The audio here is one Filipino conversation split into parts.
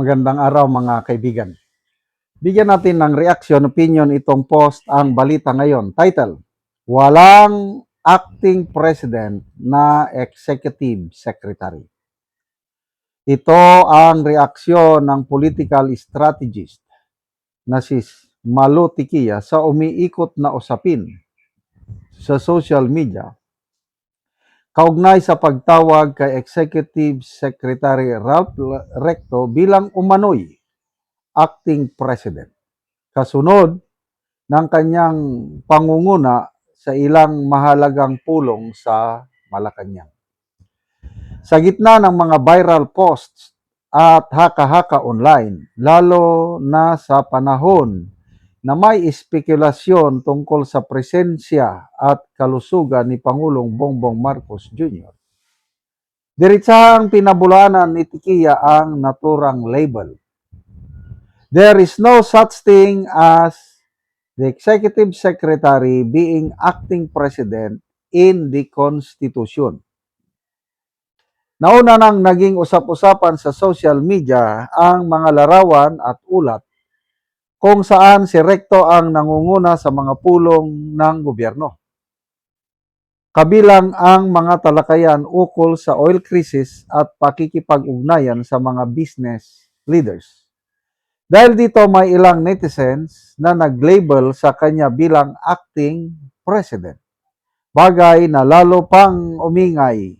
Magandang araw mga kaibigan. Bigyan natin ng reaction, opinion itong post ang balita ngayon. Title, Walang Acting President na Executive Secretary. Ito ang reaksyon ng political strategist na si Malu Tikia sa umiikot na usapin sa social media kaugnay sa pagtawag kay Executive Secretary Ralph Recto bilang umano'y acting president. Kasunod ng kanyang pangunguna sa ilang mahalagang pulong sa Malacanang. Sa gitna ng mga viral posts at haka-haka online, lalo na sa panahon na may espekulasyon tungkol sa presensya at kalusugan ni Pangulong Bongbong Marcos Jr., diritsahang pinabulaanan ni Tikia ang naturang label. There is no such thing as the Executive Secretary being acting president in the Constitution. Nauna nang naging usap-usapan sa social media ang mga larawan at ulat kung saan si Recto ang nangunguna sa mga pulong ng gobyerno. Kabilang ang mga talakayan ukol sa oil crisis at pakikipag-ugnayan sa mga business leaders. Dahil dito may ilang netizens na nag-label sa kanya bilang acting president. Bagay na lalo pang umingay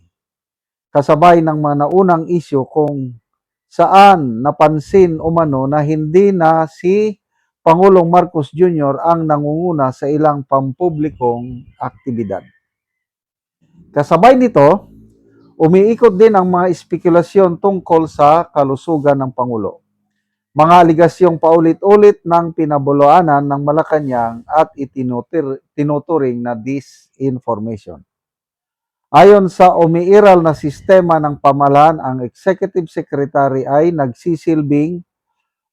kasabay ng mga naunang isyu kung saan napansin umano na hindi na si Pangulong Marcos Jr. ang nangunguna sa ilang pampublikong aktibidad. Kasabay nito, umiikot din ang mga espekulasyon tungkol sa kalusugan ng Pangulo. Mga aligasyong paulit-ulit ng pinabulaanan ng Malacanang at itinuturing na disinformation. Ayon sa umiiral na sistema ng pamahalaan, ang Executive Secretary ay nagsisilbing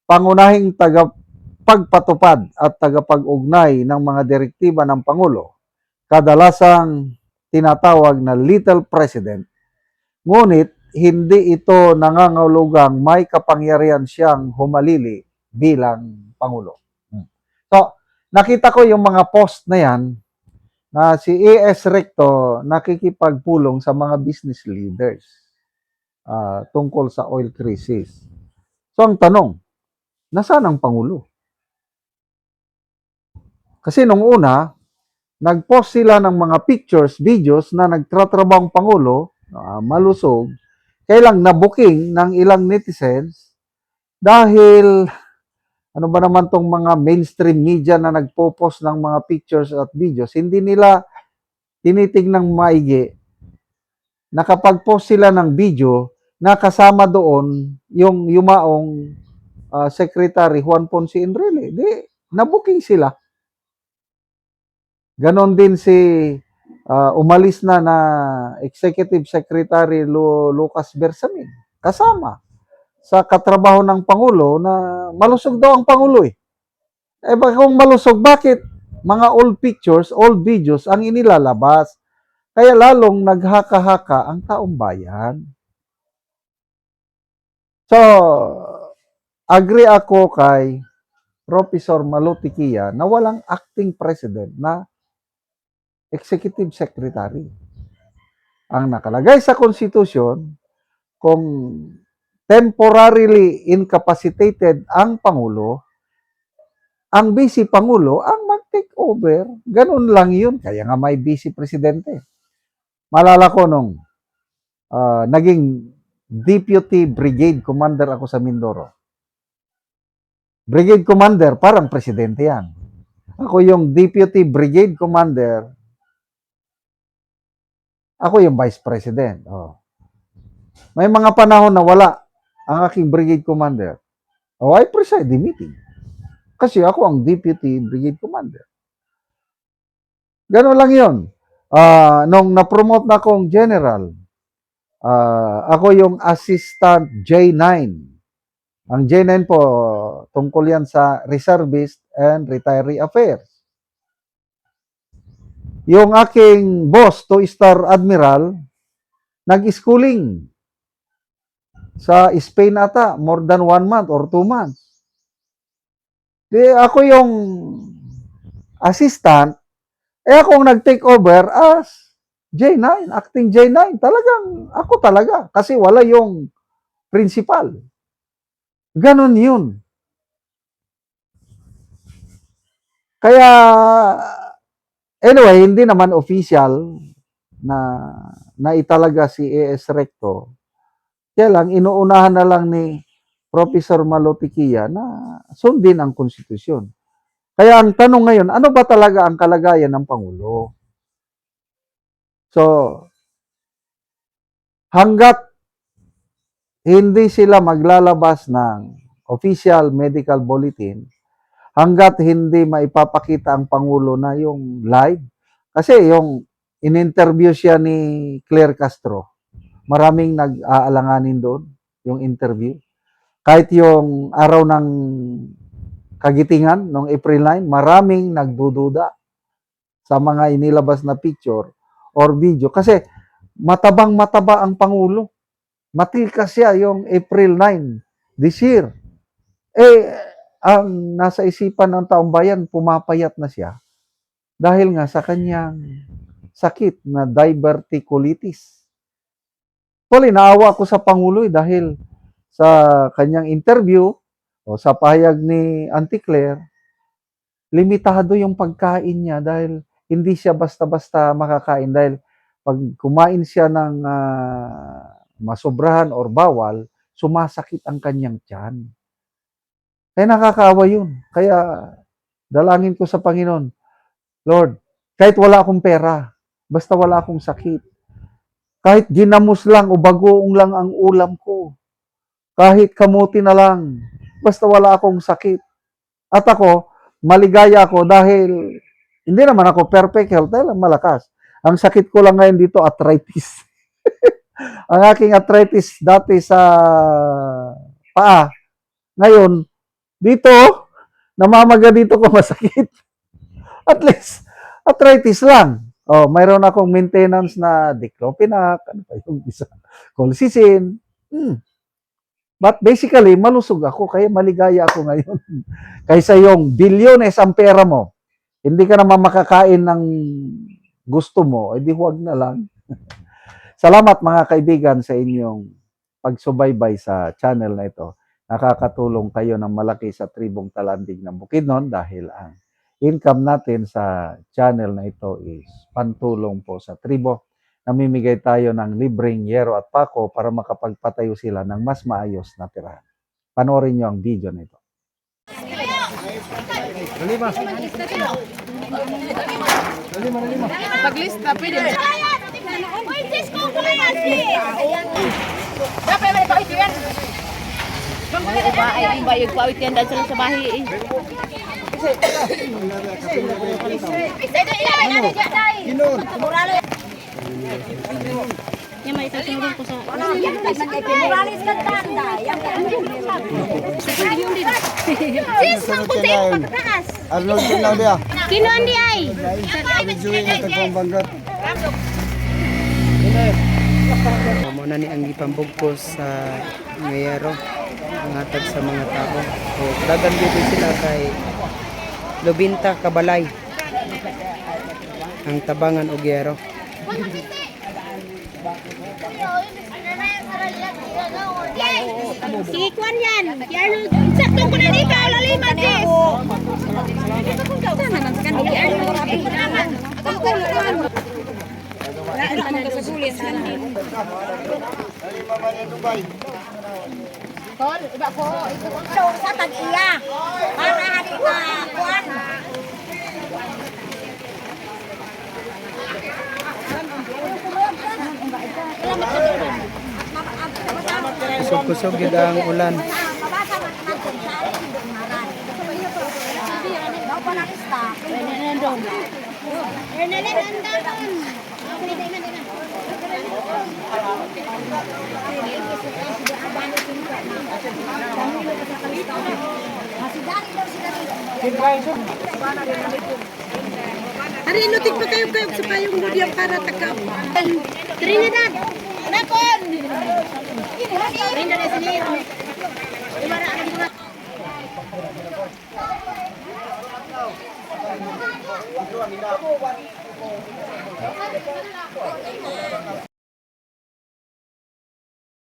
pangunahing tagapagpatupad at tagapag-ugnay ng mga direktiba ng Pangulo, kadalasang tinatawag na Little President. Ngunit hindi ito nangangahulugang may kapangyarihan siyang humalili bilang Pangulo. So, nakita ko yung mga post na yan na si A.S. Recto nakikipagpulong sa mga business leaders tungkol sa oil crisis. So, ang tanong, nasaan ang Pangulo? Kasi nung una, nag-post sila ng mga pictures, videos na nagtatrabaho ang Pangulo, malusog, kailang nabuking ng ilang netizens dahil ano ba naman tong mga mainstream media na nagpo-post ng mga pictures at videos, hindi nila tinitingnang maigi na kapag post sila ng video na kasama doon yung yumaong Secretary Juan Ponce Enrile. Di, nabuking sila. Ganon din si umalis na Executive Secretary Lucas Bersamin. Kasama sa katrabaho ng Pangulo na malusog daw ang Pangulo eh. Eh kung malusog, bakit mga old pictures, old videos ang inilalabas? Kaya lalong naghaka-haka ang taong bayan. So, agree ako kay Professor Malu Tikia na walang acting president na executive secretary. Ang nakalagay sa Constitution, kung temporarily incapacitated ang Pangulo, ang Vice Pangulo ang mag-take over. Ganun lang yun. Kaya nga may Vice Presidente. Malala ko nung naging Deputy Brigade Commander ako sa Mindoro. Brigade Commander, parang presidente yan. Ako yung Deputy Brigade Commander, ako yung Vice President. Oh. May mga panahon na wala ang aking Brigade Commander. Oh, I preside the meeting. Kasi ako ang Deputy Brigade Commander. Ganun lang yun. Nung na-promote na akong General, ako yung Assistant J9. Ang J9 po, tungkol yan sa Reservist and Retiree Affairs. Yung aking boss, 2-star Admiral, nag-schooling. Sa Spain ata, more than 1 month or 2 months. Di ako yung assistant, akong nag-take over as J9, acting J9. Talagang, ako talaga. Kasi wala yung principal. Ganon yun. Kaya, anyway, hindi naman official na naitalaga si AS Recto. Kaya lang, inuunahan na lang ni Professor Malotikia na sundin ang konstitusyon. Kaya ang tanong ngayon, ano ba talaga ang kalagayan ng Pangulo? So, hanggat hindi sila maglalabas ng official medical bulletin, hanggat hindi maipapakita ang Pangulo na yung live, kasi yung in-interview siya ni Claire Castro, maraming nag-aalanganin doon, yung interview. Kahit yung araw ng kagitingan, noong April 9, maraming nagdududa sa mga inilabas na picture or video. Kasi matabang-mataba ang Pangulo. Matilkas siya yung April 9 this year. Ang nasa isipan ng taong bayan, pumapayat na siya dahil nga sa kanyang sakit na diverticulitis. Actually, naawa ko sa Pangulo dahil sa kanyang interview o sa pahayag ni Auntie Claire, limitado yung pagkain niya dahil hindi siya basta-basta makakain dahil pag kumain siya ng masobrahan or bawal, sumasakit ang kanyang tiyan. Kaya nakakaawa yun. Kaya dalangin ko sa Panginoon, Lord, kahit wala akong pera, basta wala akong sakit, kahit ginamos lang o bagoong lang ang ulam ko, kahit kamuti na lang, basta wala akong sakit. At ako, maligaya ako dahil hindi naman ako perfect health, dahil malakas. Ang sakit ko lang ngayon dito, arthritis. Ang aking arthritis dati sa paa, ngayon, dito, namamaga dito ko masakit. At least, arthritis lang. Oh, mayroon akong maintenance na diclofenac, ano pa yung isa, colchicine. But basically, malusog ako, kaya maligaya ako ngayon. Kaysa yung bilyones ang pera mo, hindi ka naman makakain ng gusto mo, edi huwag na lang. Salamat mga kaibigan sa inyong pagsubaybay sa channel na ito. Nakakatulong kayo ng malaki sa tribong Talandig ng Bukidnon dahil ang income natin sa channel na ito is pantulong po sa tribo. Namimigay tayo ng libreng yero at pako para makapagpatayo sila ng mas maayos na tirahan. Panoorin nyo ang video na ito. Paglista, pwede. Ay, bayog pa yan dahil sila sa bahay eh. Yan may itasunod ko sa... Sis, ang kunti mo pagkataas. Arnold Kinaw dia. Kinuan di ay. Juwi na tagpang banggat. Amo na ni ang ipambugkos sa ngayero ang hatag sa mga tao. So, dagan dito sila kay Lubinta Kabalay ang tabangan og yero. Sige, kuan yan. Sakto ko na dito. Laliman, sis. Sana man sa kanila. Tol, iba ko. So, sa tag-iya. Para hari na kuan. Kusog-kusog gid ang ulan. Hari inutik pa kayo sa payong budiyang para tagap. Trinidad! Nakon! Rinda na sini. Ibara ada di mana?